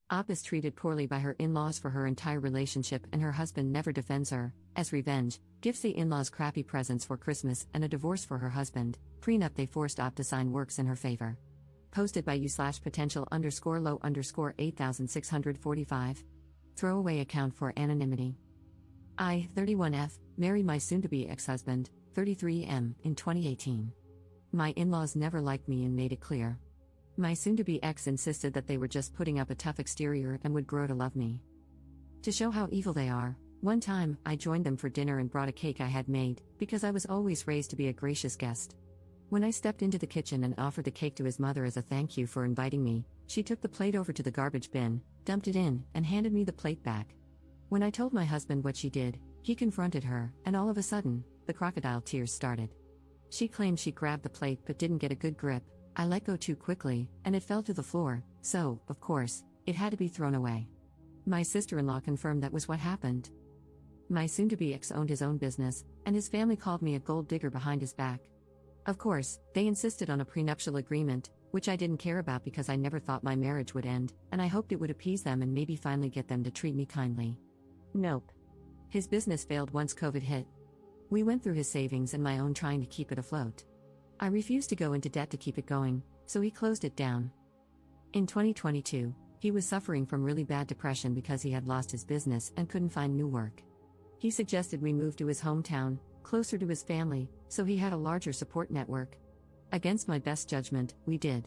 Op is treated poorly by her in-laws for her entire relationship, and her husband never defends her. As revenge, gives the in-laws crappy presents for Christmas and a divorce for her husband. Prenup they forced Op to sign works in her favor. Posted by u/potential_low_8645. Throwaway account for anonymity. I, 31F, married my soon-to-be ex-husband, 33M, in 2018. My in-laws never liked me and made it clear. My soon-to-be ex insisted that they were just putting up a tough exterior and would grow to love me. To show how evil they are, one time, I joined them for dinner and brought a cake I had made, because I was always raised to be a gracious guest. When I stepped into the kitchen and offered the cake to his mother as a thank you for inviting me, she took the plate over to the garbage bin, dumped it in, and handed me the plate back. When I told my husband what she did, he confronted her, and all of a sudden, the crocodile tears started. She claimed she grabbed the plate but didn't get a good grip. I let go too quickly, and it fell to the floor, so, of course, it had to be thrown away. My sister-in-law confirmed that was what happened. My soon-to-be ex owned his own business, and his family called me a gold digger behind his back. Of course, they insisted on a prenuptial agreement, which I didn't care about because I never thought my marriage would end, and I hoped it would appease them and maybe finally get them to treat me kindly. Nope. His business failed once COVID hit. We went through his savings and my own trying to keep it afloat. I refused to go into debt to keep it going, so he closed it down. In 2022, he was suffering from really bad depression because he had lost his business and couldn't find new work. He suggested we move to his hometown, closer to his family, so he had a larger support network. Against my best judgment, we did.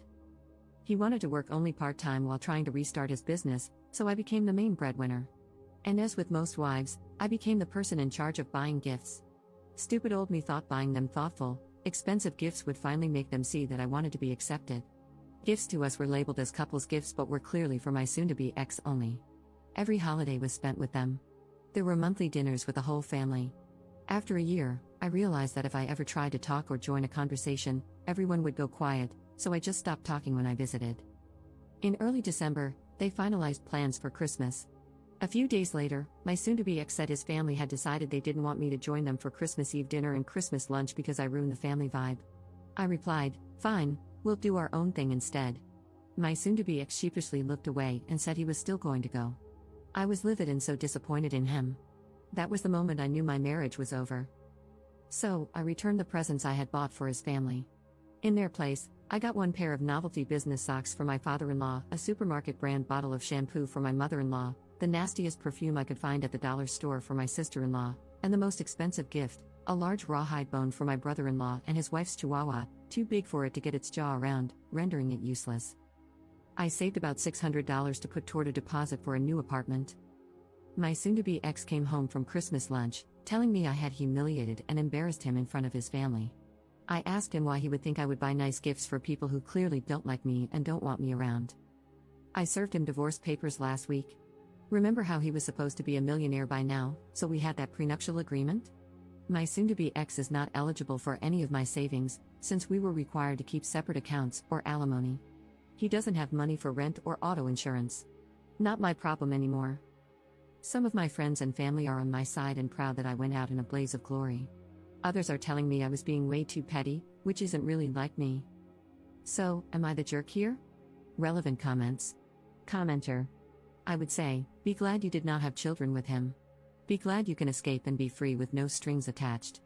He wanted to work only part-time while trying to restart his business, so I became the main breadwinner. And as with most wives, I became the person in charge of buying gifts. Stupid old me thought buying them thoughtful, expensive gifts would finally make them see that I wanted to be accepted. Gifts to us were labeled as couples gifts but were clearly for my soon-to-be ex only. Every holiday was spent with them. There were monthly dinners with the whole family. After a year, I realized that if I ever tried to talk or join a conversation, everyone would go quiet, so I just stopped talking when I visited. In early December, they finalized plans for Christmas. A few days later, my soon-to-be ex said his family had decided they didn't want me to join them for Christmas Eve dinner and Christmas lunch because I ruined the family vibe. I replied, "Fine, we'll do our own thing instead." My soon-to-be ex sheepishly looked away and said he was still going to go. I was livid and so disappointed in him. That was the moment I knew my marriage was over. So, I returned the presents I had bought for his family. In their place, I got one pair of novelty business socks for my father-in-law, a supermarket brand bottle of shampoo for my mother-in-law, the nastiest perfume I could find at the dollar store for my sister-in-law, and the most expensive gift, a large rawhide bone for my brother-in-law and his wife's chihuahua, too big for it to get its jaw around, rendering it useless. I saved about $600 to put toward a deposit for a new apartment. My soon-to-be ex came home from Christmas lunch, telling me I had humiliated and embarrassed him in front of his family. I asked him why he would think I would buy nice gifts for people who clearly don't like me and don't want me around. I served him divorce papers last week. Remember how he was supposed to be a millionaire by now, so we had that prenuptial agreement? My soon-to-be ex is not eligible for any of my savings, since we were required to keep separate accounts or alimony. He doesn't have money for rent or auto insurance. Not my problem anymore. Some of my friends and family are on my side and proud that I went out in a blaze of glory. Others are telling me I was being way too petty, which isn't really like me. So, am I the jerk here? Relevant comments. Commenter. I would say, be glad you did not have children with him. Be glad you can escape and be free with no strings attached.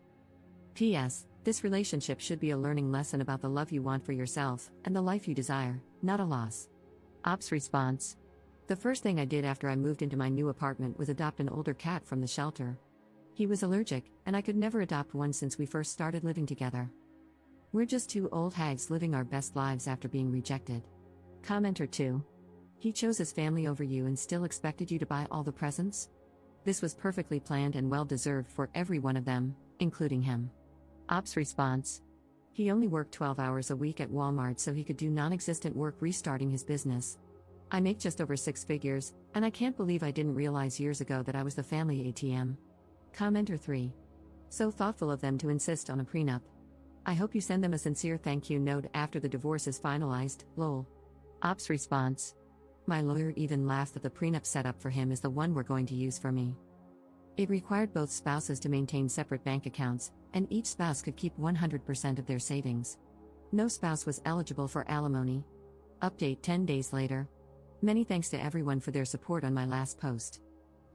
P.S. This relationship should be a learning lesson about the love you want for yourself and the life you desire, not a loss. Op's response. The first thing I did after I moved into my new apartment was adopt an older cat from the shelter. He was allergic, and I could never adopt one since we first started living together. We're just two old hags living our best lives after being rejected. Commenter 2. He chose his family over you and still expected you to buy all the presents? This was perfectly planned and well-deserved for every one of them, including him. Op's response. He only worked 12 hours a week at Walmart so he could do non-existent work restarting his business. I make just over 6 figures, and I can't believe I didn't realize years ago that I was the family ATM. Commenter 3. So thoughtful of them to insist on a prenup. I hope you send them a sincere thank you note after the divorce is finalized, lol. Op's response. My lawyer even laughed that the prenup set up for him is the one we're going to use for me. It required both spouses to maintain separate bank accounts, and each spouse could keep 100% of their savings. No spouse was eligible for alimony. Update 10 days later. Many thanks to everyone for their support on my last post.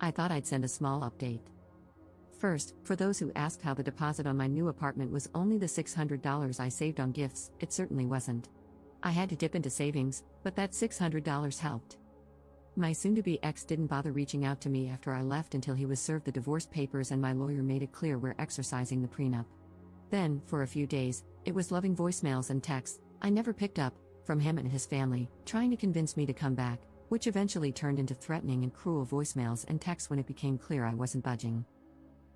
I thought I'd send a small update. First, for those who asked how the deposit on my new apartment was only the $600 I saved on gifts, it certainly wasn't. I had to dip into savings, but that $600 helped. My soon-to-be ex didn't bother reaching out to me after I left until he was served the divorce papers and my lawyer made it clear we're exercising the prenup. Then, for a few days, it was loving voicemails and texts I never picked up from him and his family, trying to convince me to come back, which eventually turned into threatening and cruel voicemails and texts when it became clear I wasn't budging.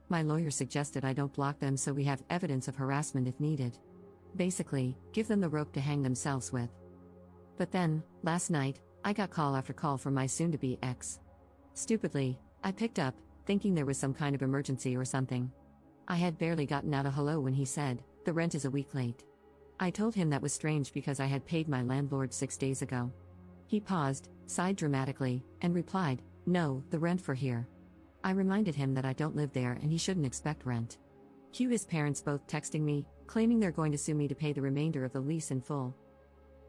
My lawyer suggested I don't block them so we have evidence of harassment if needed. Basically, give them the rope to hang themselves with. But then, last night, I got call after call from my soon-to-be ex. Stupidly, I picked up, thinking there was some kind of emergency or something. I had barely gotten out a hello when he said, "The rent is a week late." I told him that was strange because I had paid my landlord 6 days ago. He paused, sighed dramatically, and replied, "No, the rent for here." I reminded him that I don't live there and he shouldn't expect rent. Cue his parents both texting me, claiming they're going to sue me to pay the remainder of the lease in full.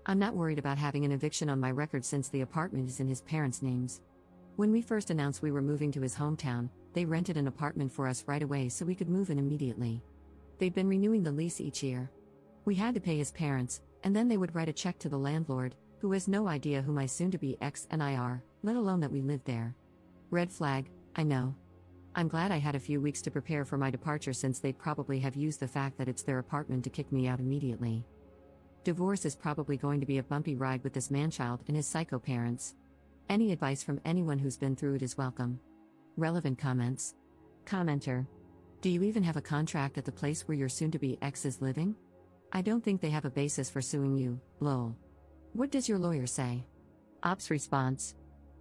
I'm not worried about having an eviction on my record since the apartment is in his parents' names. When we first announced we were moving to his hometown, they rented an apartment for us right away so we could move in immediately. They've been renewing the lease each year. We had to pay his parents, and then they would write a check to the landlord, who has no idea who my soon-to-be ex and I are, let alone that we live there. Red flag, I know. I'm glad I had a few weeks to prepare for my departure since they'd probably have used the fact that it's their apartment to kick me out immediately. Divorce is probably going to be a bumpy ride with this manchild and his psycho parents. Any advice from anyone who's been through it is welcome. Relevant comments. Commenter. Do you even have a contract at the place where your soon-to-be ex is living? I don't think they have a basis for suing you, lol. What does your lawyer say? Ops response.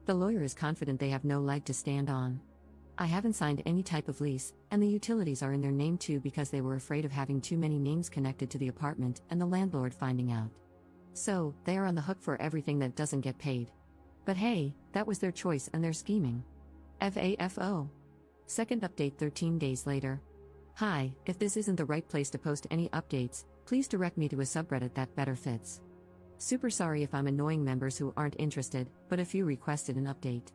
The lawyer is confident they have no leg to stand on. I haven't signed any type of lease, and the utilities are in their name too because they were afraid of having too many names connected to the apartment and the landlord finding out. So, they are on the hook for everything that doesn't get paid. But hey, that was their choice and their scheming. FAFO. Second update 13 days later. Hi, if this isn't the right place to post any updates, please direct me to a subreddit that better fits. Super sorry if I'm annoying members who aren't interested, but a few requested an update.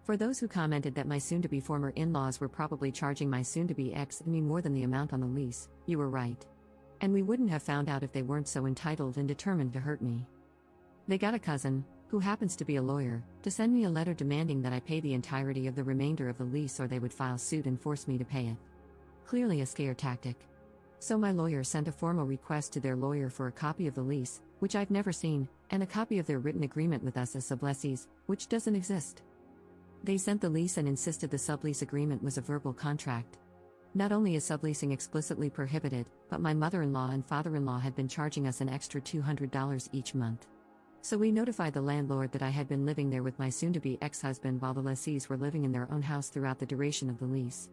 For those who commented that my soon-to-be former in-laws were probably charging my soon-to-be ex and me more than the amount on the lease, you were right. And we wouldn't have found out if they weren't so entitled and determined to hurt me. They got a cousin, who happens to be a lawyer, to send me a letter demanding that I pay the entirety of the remainder of the lease or they would file suit and force me to pay it. Clearly a scare tactic. So my lawyer sent a formal request to their lawyer for a copy of the lease, which I've never seen, and a copy of their written agreement with us as sublessees, which doesn't exist. They sent the lease and insisted the sublease agreement was a verbal contract. Not only is subleasing explicitly prohibited, but my mother-in-law and father-in-law had been charging us an extra $200 each month. So we notified the landlord that I had been living there with my soon-to-be ex-husband while the lessees were living in their own house throughout the duration of the lease.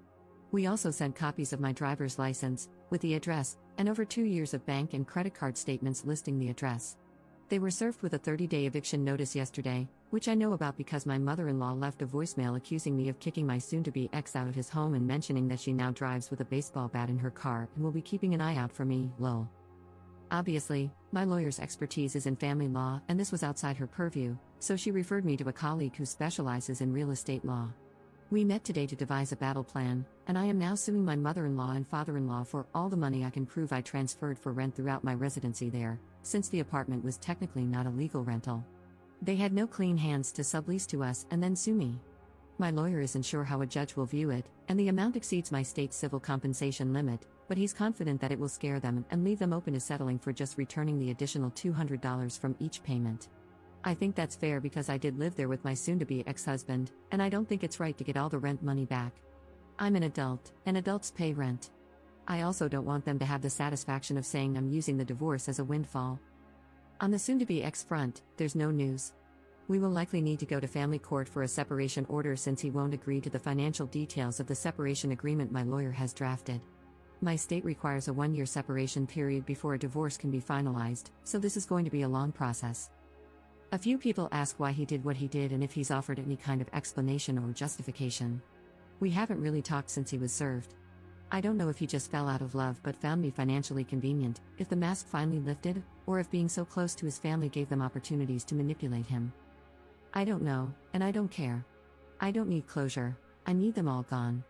We also sent copies of my driver's license, with the address, and over 2 years of bank and credit card statements listing the address. They were served with a 30-day eviction notice yesterday, which I know about because my mother-in-law left a voicemail accusing me of kicking my soon-to-be ex out of his home and mentioning that she now drives with a baseball bat in her car and will be keeping an eye out for me, lol. Obviously, my lawyer's expertise is in family law and this was outside her purview, so she referred me to a colleague who specializes in real estate law. We met today to devise a battle plan, and I am now suing my mother-in-law and father-in-law for all the money I can prove I transferred for rent throughout my residency there, since the apartment was technically not a legal rental. They had no clean hands to sublease to us and then sue me. My lawyer isn't sure how a judge will view it, and the amount exceeds my state civil compensation limit, but he's confident that it will scare them and leave them open to settling for just returning the additional $200 from each payment. I think that's fair because I did live there with my soon-to-be ex-husband, and I don't think it's right to get all the rent money back. I'm an adult, and adults pay rent. I also don't want them to have the satisfaction of saying I'm using the divorce as a windfall. On the soon-to-be ex front, there's no news. We will likely need to go to family court for a separation order since he won't agree to the financial details of the separation agreement my lawyer has drafted. My state requires a 1-year separation period before a divorce can be finalized, so this is going to be a long process. A few people ask why he did what he did and if he's offered any kind of explanation or justification. We haven't really talked since he was served. I don't know if he just fell out of love but found me financially convenient, if the mask finally lifted, or if being so close to his family gave them opportunities to manipulate him. I don't know, and I don't care. I don't need closure, I need them all gone.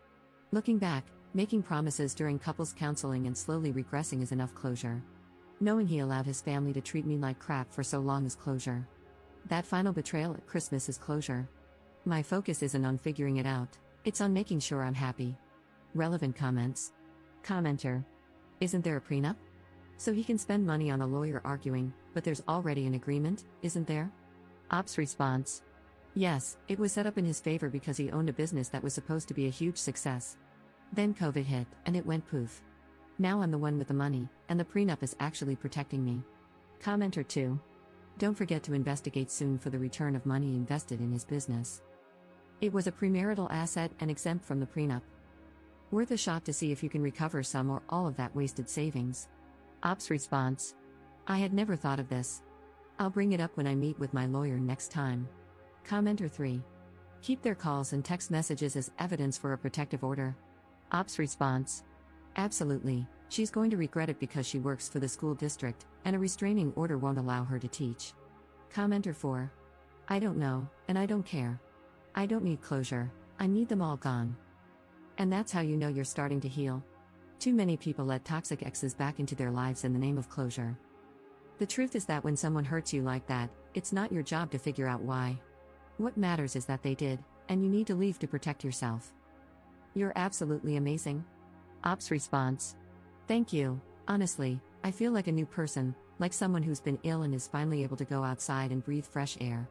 Looking back, making promises during couples counseling and slowly regressing is enough closure. Knowing he allowed his family to treat me like crap for so long is closure. That final betrayal at Christmas is closure. My focus isn't on figuring it out, it's on making sure I'm happy. Relevant comments. Commenter. Isn't there a prenup? So he can spend money on a lawyer arguing, but there's already an agreement, isn't there? Ops response. Yes, it was set up in his favor because he owned a business that was supposed to be a huge success. Then COVID hit, and it went poof. Now I'm the one with the money, and the prenup is actually protecting me. Commenter 2. Don't forget to investigate soon for the return of money invested in his business. It was a premarital asset and exempt from the prenup. Worth a shot to see if you can recover some or all of that wasted savings. Ops response. I had never thought of this. I'll bring it up when I meet with my lawyer next time. Commenter 3. Keep their calls and text messages as evidence for a protective order. Ops response. Absolutely, she's going to regret it because she works for the school district, and a restraining order won't allow her to teach. Commenter 4. I don't know, and I don't care. I don't need closure, I need them all gone. And that's how you know you're starting to heal. Too many people let toxic exes back into their lives in the name of closure. The truth is that when someone hurts you like that, it's not your job to figure out why. What matters is that they did, and you need to leave to protect yourself. You're absolutely amazing. Ops response. Thank you, honestly, I feel like a new person, like someone who's been ill and is finally able to go outside and breathe fresh air.